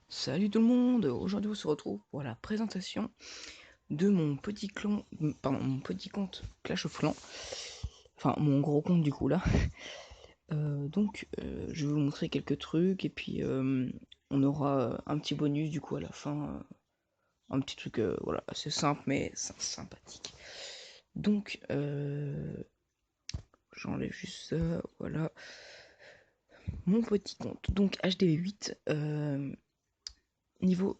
Salut tout le monde, aujourd'hui on se retrouve pour la présentation de mon petit clan, pardon, mon petit compte Clash of Clans, enfin mon gros compte du coup là. Je vais vous montrer quelques trucs et puis on aura un petit bonus du coup à la fin, un petit truc voilà assez simple mais sympathique. Donc j'enlève juste ça, voilà mon petit compte. Donc HDV8 niveau,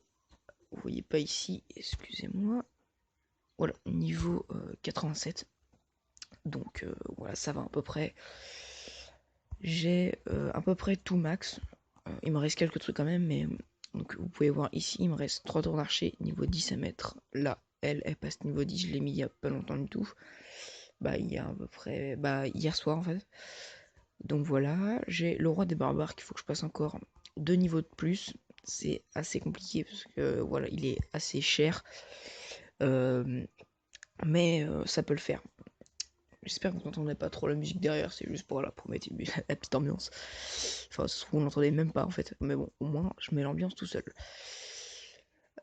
vous voyez pas ici, excusez-moi. Voilà, niveau 87. Donc voilà, ça va à peu près. J'ai à peu près tout max. Il me reste quelques trucs quand même, mais donc vous pouvez voir ici, il me reste 3 tours d'archer, niveau 10 à mettre. Là, elle passe niveau 10, je l'ai mis il y a pas longtemps du tout. Bah, il y a à peu près. Bah, hier soir en fait. Donc voilà, j'ai le roi des barbares qu'il faut que je passe encore 2 niveaux de plus. C'est assez compliqué parce que voilà, il est assez cher. Mais ça peut le faire. J'espère que vous n'entendez pas trop la musique derrière, c'est juste pour, voilà, pour mettre la petite ambiance. Enfin, vous n'entendez même pas en fait, mais bon, au moins je mets l'ambiance tout seul.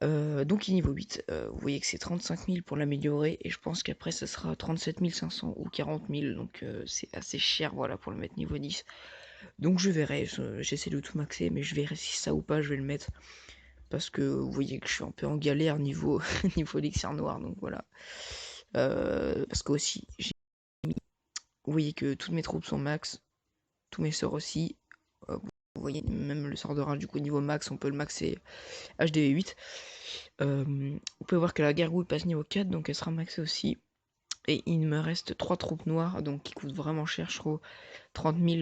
Donc il est niveau 8, vous voyez que c'est 35 000 pour l'améliorer, et je pense qu'après ça sera 37 500 ou 40 000, donc c'est assez cher voilà, pour le mettre niveau 10. Donc je verrai, j'essaie de tout maxer, mais je verrai si ça ou pas je vais le mettre. Parce que vous voyez que je suis un peu en galère niveau, niveau élixir noir, donc voilà. Parce que aussi, vous voyez que toutes mes troupes sont max, tous mes sorts aussi. Vous voyez, même le sort de rage, du coup, niveau max, on peut le maxer HDV8. Vous pouvez voir que la gargouille passe niveau 4, donc elle sera maxée aussi. Et il me reste 3 troupes noires, donc qui coûtent vraiment cher, je trouve. 30 000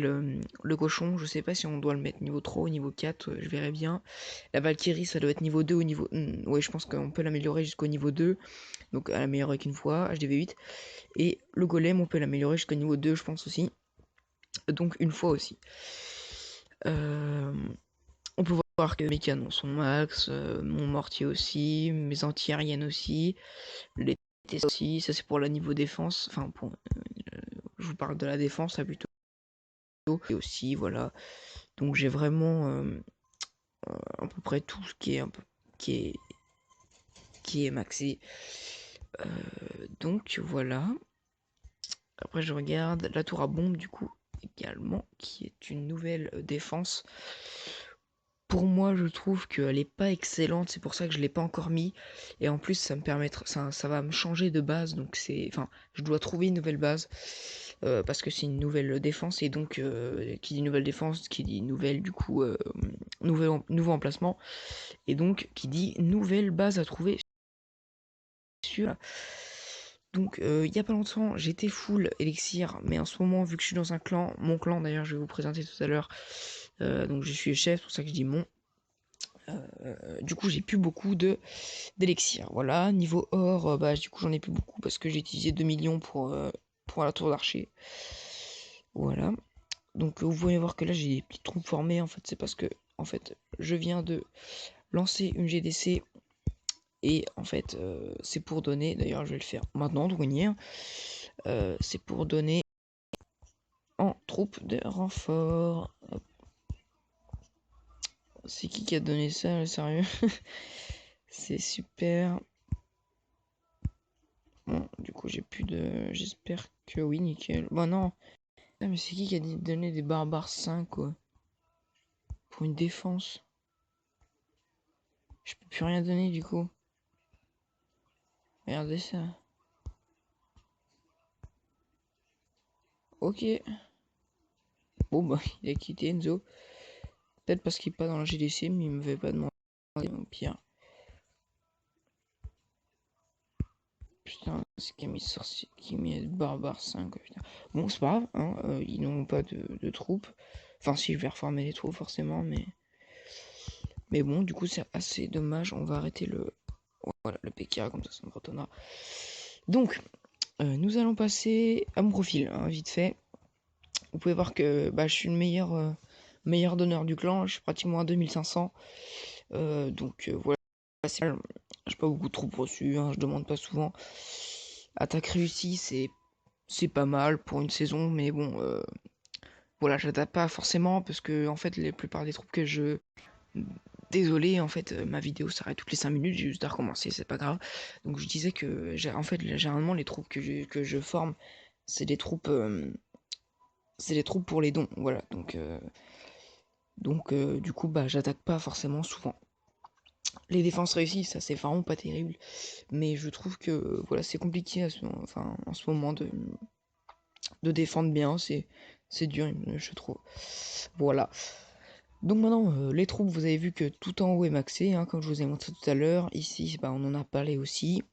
le cochon, je sais pas si on doit le mettre niveau 3 ou niveau 4, je verrai bien. La Valkyrie, ça doit être niveau 2 ou niveau... ouais, je pense qu'on peut l'améliorer jusqu'au niveau 2, donc à l'améliorer qu'une fois, HDV8. Et le golem, on peut l'améliorer jusqu'au niveau 2, je pense aussi. Donc une fois aussi. Euh, on peut voir que mes canons sont max, mon mortier aussi, mes anti-aériennes aussi, les TS aussi, ça c'est pour la niveau défense, enfin pour, je vous parle de la défense là plutôt, et aussi voilà, donc j'ai vraiment à peu près tout ce qui est un peu, qui est, qui est maxé, donc voilà. Après je regarde la tour à bombe du coup également, qui est une nouvelle défense. Pour moi, je trouve qu'elle est pas excellente, c'est pour ça que je l'ai pas encore mis. Et en plus, ça me permettra, ça va me changer de base, donc c'est, enfin, je dois trouver une nouvelle base parce que c'est une nouvelle défense et donc qui dit nouvelle défense, qui dit nouvelle du coup nouveau emplacement et donc qui dit nouvelle base à trouver sur. Donc il y a pas longtemps, j'étais full élixir, mais en ce moment, vu que je suis dans un clan, mon clan d'ailleurs, je vais vous présenter tout à l'heure. Donc je suis le chef, c'est pour ça que je dis mon. Du coup, j'ai plus beaucoup de d'élixir. Voilà, niveau or, bah du coup j'en ai plus beaucoup parce que j'ai utilisé 2 millions pour la tour d'archer. Voilà. Donc vous pouvez voir que là j'ai des petites troupes formées en fait, c'est parce que en fait je viens de lancer une GDC et en fait c'est pour donner, d'ailleurs je vais le faire maintenant de venir, c'est pour donner en troupes de renfort. C'est qui a donné ça, sérieux? C'est super. Bon, du coup, j'ai plus de. J'espère que oui, nickel. Bon, non. Ah, mais c'est qui a donné des barbares 5, quoi? Pour une défense. Je peux plus rien donner, du coup. Regardez ça. Ok. Bon, bah, il a quitté Enzo. Peut-être parce qu'il est pas dans la GDC, mais il me fait pas demander. Au pire. Putain, c'est qui a mis sorcier, qui a mis barbare 5, putain. Bon, c'est pas grave, hein. Ils n'ont pas de troupes. Enfin, si, je vais reformer les troupes, forcément, mais. Mais bon, du coup, c'est assez dommage. On va arrêter le. Voilà, le PK, comme ça me retonnera. Donc, nous allons passer à mon profil, hein, vite fait. Vous pouvez voir que bah, je suis le meilleur donneur du clan. Je suis pratiquement à 2500. Voilà, j'ai pas beaucoup de troupes reçues, hein, je demande pas souvent. Attaque réussie, c'est pas mal pour une saison, mais bon, voilà, j'attaque pas forcément parce que en fait, la plupart des troupes que je désolé, en fait, ma vidéo s'arrête toutes les 5 minutes, j'ai juste à recommencer, c'est pas grave. Donc je disais que, en fait, généralement, les troupes que je forme, c'est des troupes, pour les dons, voilà. Donc du coup, bah, j'attaque pas forcément souvent. Les défenses réussies, ça c'est vraiment pas terrible, mais je trouve que, voilà, c'est compliqué en ce moment de défendre bien, c'est dur, je trouve. Voilà. Donc maintenant, les troupes, vous avez vu que tout en haut est maxé, hein, comme je vous ai montré tout à l'heure. Ici, bah, on en a parlé aussi.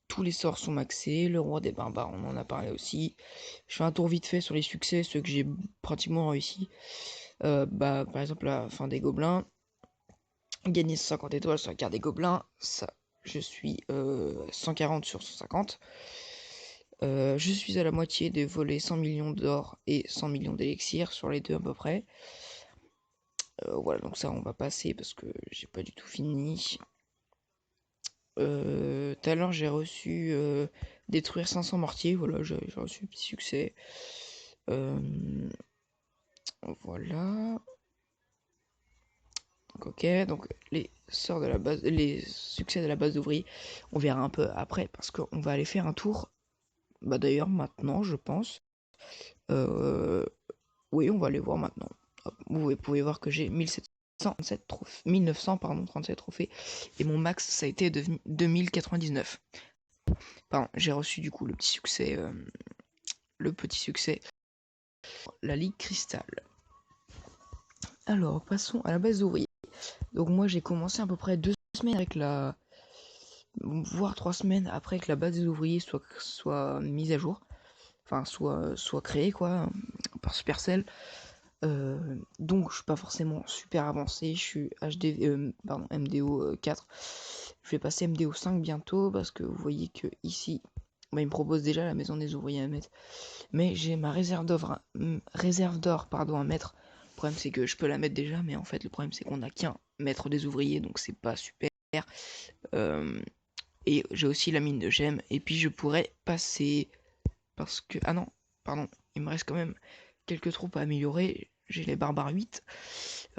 Tous les sorts sont maxés. Le roi des barbares, on en a parlé aussi. Je fais un tour vite fait sur les succès, ceux que j'ai pratiquement réussi. Bah, par exemple, la fin des gobelins. Gagner 150 étoiles sur la carte des gobelins. Ça, je suis 140 sur 150. Je suis à la moitié des volets 100 millions d'or et 100 millions d'élixir sur les deux à peu près. Voilà, donc ça on va passer parce que j'ai pas du tout fini. Tout à l'heure j'ai reçu détruire 500 mortiers, voilà, j'ai reçu petit succès. Voilà. Donc ok, donc les sorts de la base, les succès de la base d'ouvriers, on verra un peu après parce qu'on va aller faire un tour. Bah d'ailleurs maintenant je pense. Oui, on va aller voir maintenant. Hop, vous pouvez voir que j'ai 1737 trophées, 1900 pardon, 37 trophées et mon max ça a été de 2099. Pardon, j'ai reçu du coup le petit succès, la Ligue Cristal. Alors passons à la base d'ouvriers. Donc moi j'ai commencé à peu près 2 semaines avec voire 3 semaines après que la base des ouvriers soit mise à jour, enfin soit créée quoi par Supercell. Donc je suis pas forcément super avancé, je suis MDO 4. Je vais passer MDO 5 bientôt parce que vous voyez que ici, bah, il me propose déjà la maison des ouvriers à mettre. Mais j'ai ma réserve d'or à mettre. Le problème c'est que je peux la mettre déjà, mais en fait le problème c'est qu'on n'a qu'un maître des ouvriers, donc c'est pas super. Et j'ai aussi la mine de gemmes, et puis je pourrais passer parce que... Ah non, pardon, il me reste quand même quelques troupes à améliorer. J'ai les barbares 8,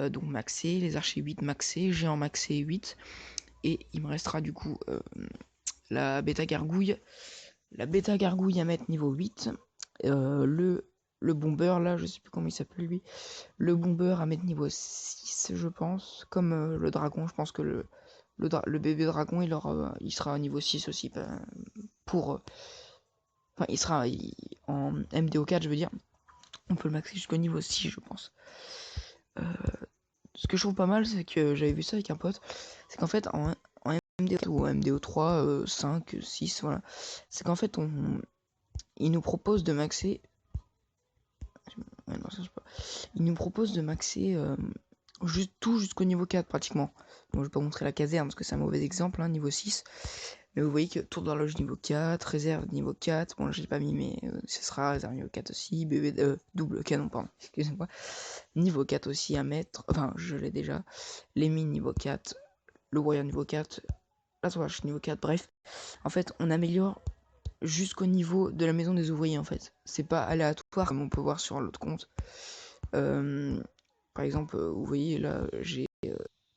donc maxé, les archers 8 maxé, géant maxé 8, et il me restera du coup la bêta gargouille. La bêta gargouille à mettre niveau 8, le bomber là, je sais plus comment il s'appelle lui, le bomber à mettre niveau 6 je pense, comme le dragon, je pense que le bébé dragon il sera niveau 6 aussi pour... Enfin il sera en MDO 4 je veux dire, on peut le maxer jusqu'au niveau 6 je pense. Ce que je trouve pas mal, c'est que j'avais vu ça avec un pote, c'est qu'en fait en MDO ou MDO 3, 5, 6, voilà, c'est qu'en fait il nous propose de maxer. Ouais, non, ça, il nous propose de maxer juste tout jusqu'au niveau 4 pratiquement. Bon, je vais pas montrer la caserne parce que c'est un mauvais exemple, hein, niveau 6. Mais vous voyez que tour d'horloge niveau 4, réserve niveau 4. Bon, là j'ai pas mis, mais ce sera réserve niveau 4 aussi. Double canon, pardon, excusez-moi. Niveau 4 aussi à mettre. Enfin, je l'ai déjà. Les mines niveau 4. Le warrior niveau 4. La torche niveau 4. Bref, en fait, on améliore jusqu'au niveau de la maison des ouvriers en fait. C'est pas aléatoire comme on peut voir sur l'autre compte. Par exemple, vous voyez là, j'ai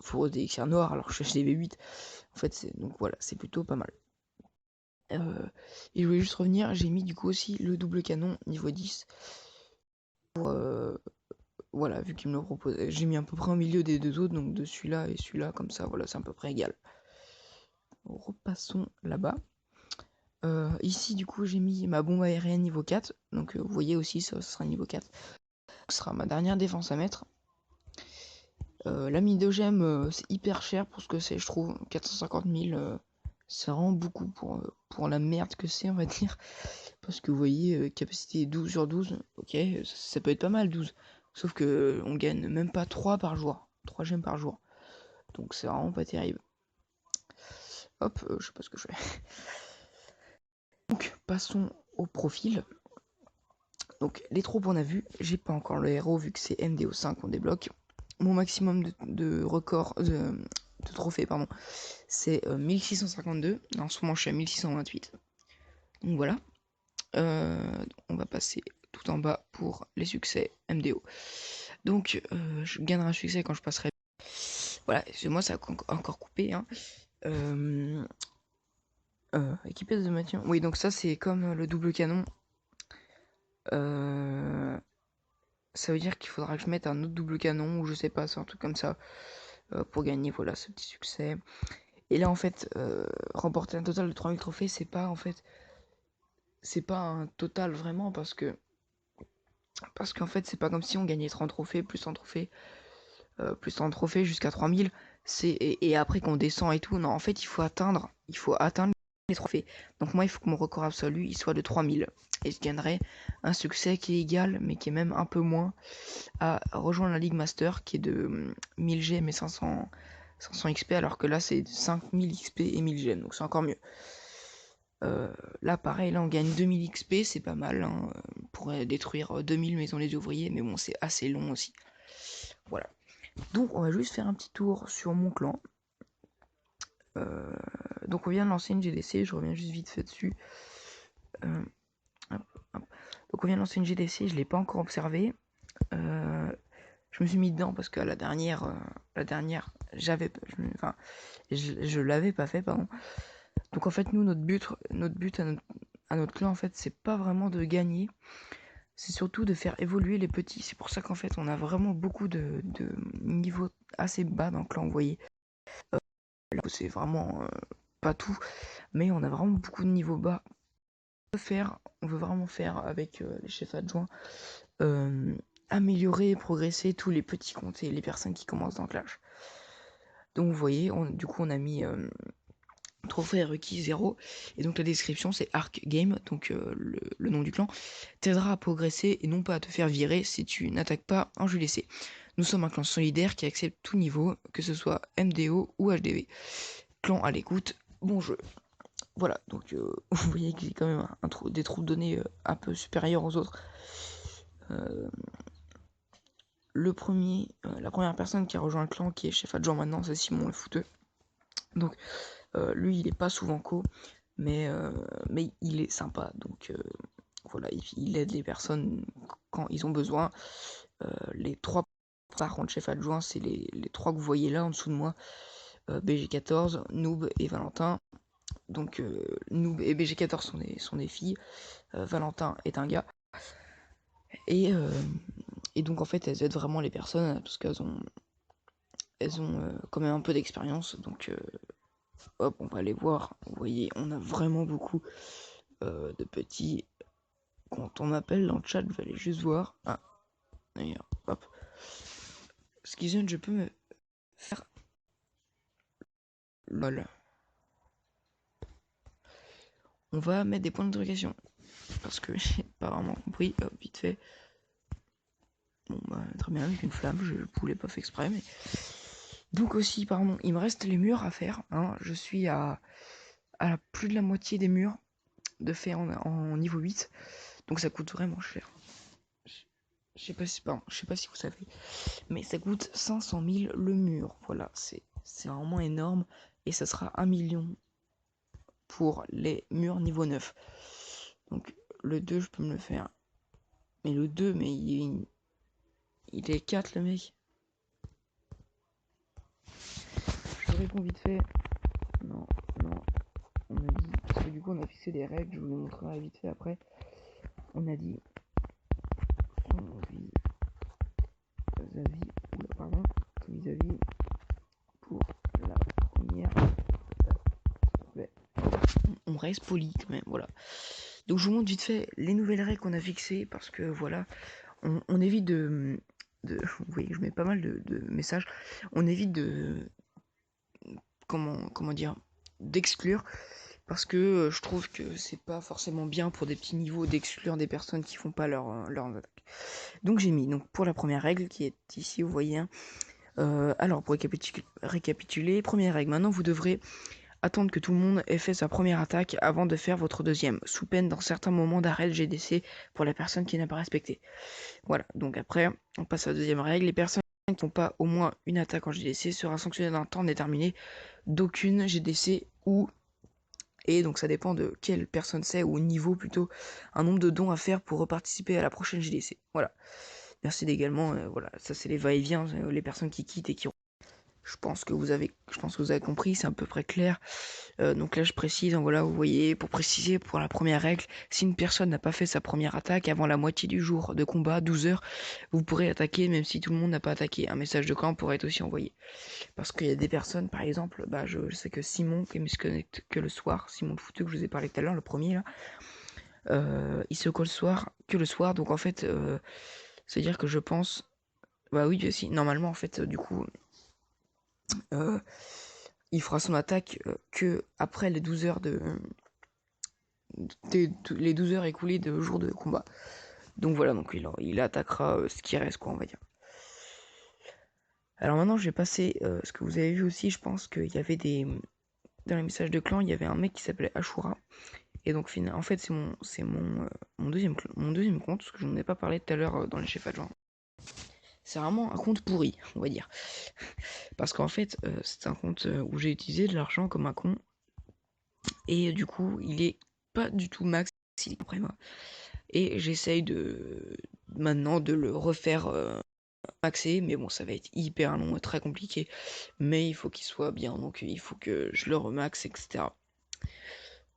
fourreuse d'élixir noir alors je suis HDV8. En fait, donc voilà, c'est plutôt pas mal. Et je voulais juste revenir, j'ai mis du coup aussi le double canon niveau 10. Pour, voilà, vu qu'il me le propose. J'ai mis à peu près au milieu des deux autres, donc de celui-là et celui-là, comme ça, voilà, c'est à peu près égal. Repassons là-bas. Ici, du coup, j'ai mis ma bombe aérienne niveau 4. Donc, vous voyez aussi, ça sera niveau 4. Ce sera ma dernière défense à mettre. La mine de gemmes, c'est hyper cher pour ce que c'est, je trouve. 450 000, c'est vraiment beaucoup pour la merde que c'est, on va dire. Parce que vous voyez, capacité 12 sur 12, ok, ça peut être pas mal, 12. Sauf que on gagne même pas 3 par jour. 3 gemmes par jour. Donc, c'est vraiment pas terrible. Hop, je sais pas ce que je fais. Donc, passons au profil. Donc les troupes on a vu, j'ai pas encore le héros vu que c'est MDO5 qu'on débloque. Mon maximum de record de trophées pardon, c'est 1652. En ce moment je suis à 1628. Donc voilà. On va passer tout en bas pour les succès MDO. Donc je gagnerai un succès quand je passerai Voilà, moi ça a encore coupé. Hein. Équipé de maintien. Oui, donc ça c'est comme le double canon. Ça veut dire qu'il faudra que je mette un autre double canon ou je sais pas, c'est un truc comme ça pour gagner voilà ce petit succès. Et là en fait, remporter un total de 3000 trophées, c'est pas un total vraiment parce qu'en fait c'est pas comme si on gagnait 30 trophées plus 100 trophées plus 100 trophées jusqu'à 3000 et après qu'on descend et tout. Non, en fait il faut atteindre les trophées. Donc moi il faut que mon record absolu il soit de 3000 et je gagnerai un succès qui est égal mais qui est même un peu moins à rejoindre la Ligue Master qui est de 1000 gemmes et 500 XP alors que là c'est 5000 XP et 1000 gemmes donc c'est encore mieux. Là pareil, là on gagne 2000 XP, c'est pas mal hein, pour détruire 2000 maisons des ouvriers, mais bon c'est assez long aussi. Voilà. Donc on va juste faire un petit tour sur mon clan. Donc on vient de lancer une GDC, je reviens juste vite fait dessus. Donc on vient de lancer une GDC, je l'ai pas encore observé. Je me suis mis dedans parce que la dernière, je l'avais pas fait, pardon. Donc en fait nous notre but à notre clan en fait c'est pas vraiment de gagner, c'est surtout de faire évoluer les petits. C'est pour ça qu'en fait on a vraiment beaucoup de niveaux assez bas dans le clan, vous voyez. Là c'est vraiment pas tout, mais on a vraiment beaucoup de niveaux bas. On veut vraiment faire avec les chefs adjoints améliorer et progresser tous les petits comptes et les personnes qui commencent dans Clash. Donc vous voyez, du coup on a mis trophée requis 0 et donc la description c'est Arc Game, donc le nom du clan t'aidera à progresser et non pas à te faire virer si tu n'attaques pas un JDC. Nous sommes un clan solidaire qui accepte tout niveau, que ce soit MDO ou HDV. Clan à l'écoute, bon jeu. Voilà, donc vous voyez que j'ai quand même des troupes données un peu supérieures aux autres. La première personne qui a rejoint le clan, qui est chef adjoint maintenant, c'est Simon le footeux. Donc lui, il est pas souvent mais il est sympa. Donc voilà, il aide les personnes quand ils ont besoin. Les trois par contre chef adjoint, c'est les trois que vous voyez là en dessous de moi. BG14, Noob et Valentin. Donc Noob et BG14 sont des filles. Valentin est un gars. Et donc en fait elles aident vraiment les personnes parce qu'elles ont quand même un peu d'expérience. Donc hop, on va aller voir. Vous voyez, on a vraiment beaucoup de petits. Quand on m'appelle dans le chat, je vais aller juste voir. Ah, d'ailleurs, hop. Skizone, je peux me faire lol. On va mettre des points d'interrogation. Parce que j'ai pas vraiment compris. Hop, vite fait. Bon, bah, très bien, avec une flamme, je voulais pas faire exprès, mais. Donc aussi, pardon, il me reste les murs à faire. Hein. Je suis à plus de la moitié des murs de faire en niveau 8. Donc ça coûte vraiment cher. Je sais pas si vous savez, mais ça coûte 500 000 le mur. Voilà, c'est vraiment énorme. Et ça sera 1 million pour les murs niveau 9. Donc le 2, je peux me le faire. Mais le 2, mais il est 4 le mec. Je réponds vite fait. Non. On a dit, parce que du coup on a fixé des règles, je vous les montrerai vite fait après. On a dit vis-à-vis pour la première. On reste poli quand même, voilà. Donc je vous montre vite fait les nouvelles règles qu'on a fixées parce que voilà, on évite de vous voyez, je mets pas mal de messages. On évite de comment dire d'exclure parce que je trouve que c'est pas forcément bien pour des petits niveaux d'exclure des personnes qui font pas leur attaque. Donc j'ai mis donc pour la première règle qui est ici, vous voyez. Alors pour récapituler, première règle. Maintenant vous devrez attendre que tout le monde ait fait sa première attaque avant de faire votre deuxième, sous peine dans certains moments d'arrêt de GDC pour la personne qui n'a pas respecté. Voilà, donc après, on passe à la deuxième règle. Les personnes qui n'ont pas au moins une attaque en GDC sera sanctionnées d'un temps déterminé d'aucune GDC ou... Et donc ça dépend de quelle personne c'est, ou niveau plutôt, un nombre de dons à faire pour reparticiper à la prochaine GDC. Voilà. Merci également, voilà, ça c'est les va-et-vient, les personnes qui quittent et qui... Je pense que vous avez compris, c'est à peu près clair. Donc là, je précise, hein, voilà, vous voyez, pour préciser, pour la première règle, si une personne n'a pas fait sa première attaque avant la moitié du jour de combat, 12 heures, vous pourrez attaquer même si tout le monde n'a pas attaqué. Un message de clan pourrait être aussi envoyé. Parce qu'il y a des personnes, par exemple, je sais que Simon, qui se connecte que le soir, Simon le fouteux que je vous ai parlé tout à l'heure, le premier là, il se colle que le soir, donc en fait, c'est-à-dire que je pense, bah oui, si, normalement, en fait, du coup, il fera son attaque que après les 12 heures les 12 heures écoulées de jour de combat. Donc voilà, donc il attaquera ce qui reste, quoi, on va dire. Alors maintenant, je vais passer ce que vous avez vu aussi. Je pense qu'il y avait dans les messages de clan, il y avait un mec qui s'appelait Ashura. Et donc, en fait, c'est mon deuxième compte, parce que je n'en ai pas parlé tout à l'heure dans les chefs adjoints. C'est vraiment un compte pourri, on va dire. Parce qu'en fait, c'est un compte où j'ai utilisé de l'argent comme un con. Et du coup, il est pas du tout max après moi. Et j'essaye maintenant de le refaire maxé, mais bon, ça va être hyper long et très compliqué. Mais il faut qu'il soit bien, donc il faut que je le remaxe, etc.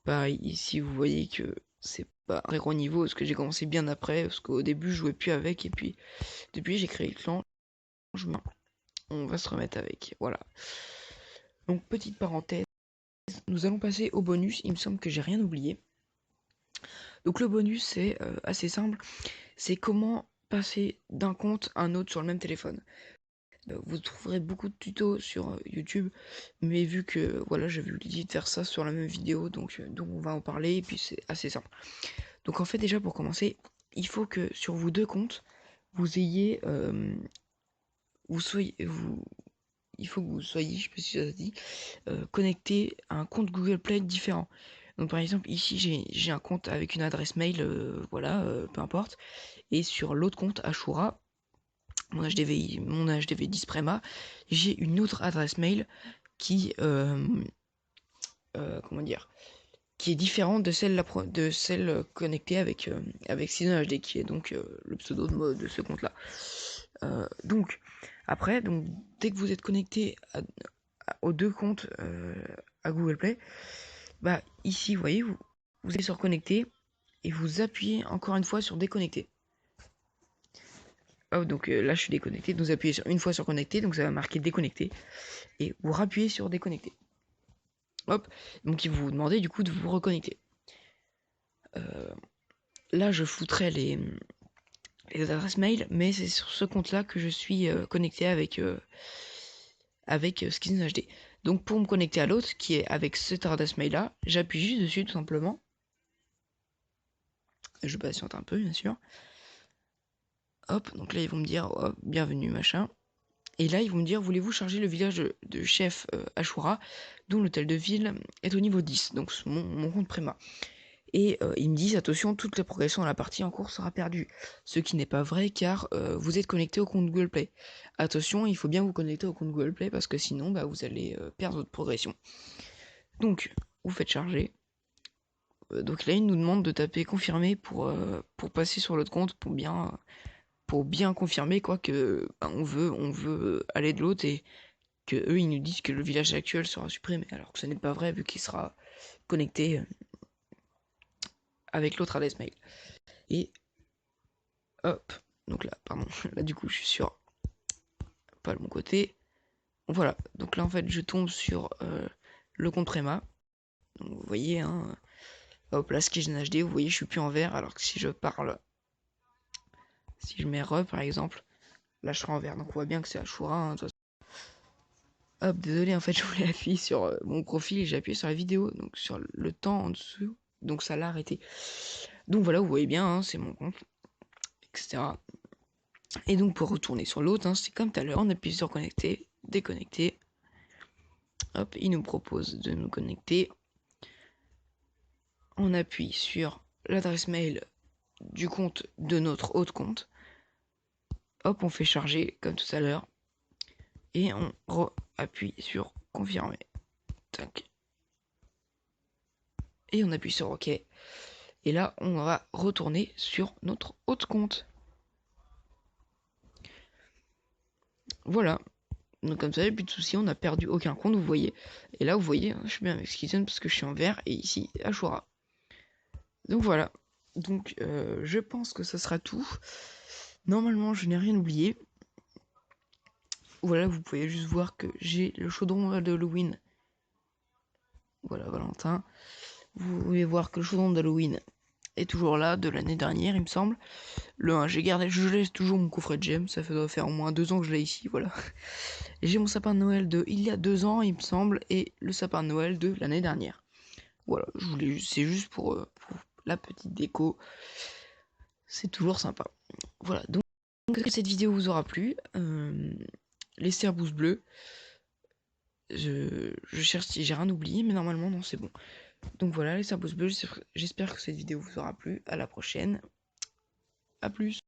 Pareil, ici, vous voyez que c'est pas un très gros niveau, parce que j'ai commencé bien après, parce qu'au début, je jouais plus avec, et puis depuis, j'ai créé le clan. On va se remettre avec, voilà. Donc, petite parenthèse, nous allons passer au bonus. Il me semble que j'ai rien oublié. Donc, le bonus, c'est assez simple. C'est comment passer d'un compte à un autre sur le même téléphone. Vous trouverez beaucoup de tutos sur YouTube, mais vu que voilà, j'avais eu l'idée de faire ça sur la même vidéo, donc on va en parler, et puis c'est assez simple. Donc en fait, déjà pour commencer, il faut que sur vos deux comptes, vous ayez, il faut que vous soyez, je sais pas si ça se dit, connecté à un compte Google Play différent. Donc par exemple, ici j'ai un compte avec une adresse mail, voilà, peu importe, et sur l'autre compte Ashura, mon HDV 10 Prema, j'ai une autre adresse mail qui, comment dire, qui est différente de celle connectée avec Season HD, qui est donc le pseudo de ce compte-là. Donc, après, dès que vous êtes connecté aux deux comptes à Google Play, bah ici, vous voyez, vous allez sur connecter et vous appuyez encore une fois sur déconnecter. Hop, donc là je suis déconnecté, donc vous appuyez une fois sur connecter, donc ça va marquer déconnecté, et vous rappuyez sur déconnecter. Hop, donc il vous demandez du coup de vous reconnecter. Là je foutrai les adresses mail, mais c'est sur ce compte-là que je suis connecté avec Skin HD. Donc pour me connecter à l'autre, qui est avec cette adresse mail-là, j'appuie juste dessus tout simplement. Je patiente un peu, bien sûr. Hop, donc là ils vont me dire oh, bienvenue machin. Et là ils vont me dire voulez-vous charger le village de chef Ashura, dont l'hôtel de ville est au niveau 10, donc mon compte Préma. Et ils me disent attention, toute la progression dans la partie en cours sera perdue. Ce qui n'est pas vrai car vous êtes connecté au compte Google Play. Attention, il faut bien vous connecter au compte Google Play parce que sinon vous allez perdre votre progression. Donc vous faites charger. Donc là il nous demande de taper confirmer pour passer sur l'autre compte pour bien confirmer quoi que on veut aller de l'autre et que eux ils nous disent que le village actuel sera supprimé alors que ce n'est pas vrai vu qu'il sera connecté avec l'autre adresse mail. Et hop, donc là, pardon, là du coup je suis sur pas le bon côté. Voilà, donc là en fait je tombe sur le compte Préma. Donc vous voyez, hein, hop là, Skin HD, vous voyez, je suis plus en vert, alors que si je parle, si je mets re par exemple, là je serai en vert. Donc on voit bien que c'est Ashura. Hein, hop, désolé, en fait je voulais appuyer sur mon profil et j'ai appuyé sur la vidéo, donc sur le temps en dessous, donc ça l'a arrêté. Donc voilà, vous voyez bien, hein, c'est mon compte, etc. Et donc pour retourner sur l'autre, hein, c'est comme tout à l'heure, on appuie sur connecter, déconnecter. Hop, il nous propose de nous connecter. On appuie sur l'adresse mail du compte de notre autre compte. Hop, on fait charger comme tout à l'heure. Et on appuie sur confirmer. Tac. Et on appuie sur OK. Et là, on va retourner sur notre autre compte. Voilà. Donc comme ça, et puis de soucis, on n'a perdu aucun compte, vous voyez. Et là, vous voyez, hein, je suis bien avec Skizzen parce que je suis en vert, et ici, Ashura. Donc voilà. Donc je pense que ça sera tout. Normalement, je n'ai rien oublié. Voilà, vous pouvez juste voir que j'ai le chaudron d'Halloween. Voilà, Valentin. Vous pouvez voir que le chaudron d'Halloween est toujours là, de l'année dernière, il me semble. Le 1, j'ai gardé, je laisse toujours mon coffret de gemmes, ça doit faire au moins 2 ans que je l'ai ici, voilà. Et j'ai mon sapin de Noël de il y a 2 ans, il me semble, et le sapin de Noël de l'année dernière. Voilà, c'est juste pour la petite déco. C'est toujours sympa. Voilà, donc que cette vidéo vous aura plu. Laissez un pouce bleu. Je cherche si j'ai rien oublié, mais normalement non, c'est bon. Donc voilà, laissez un pouce bleu. J'espère que cette vidéo vous aura plu. À la prochaine. A plus.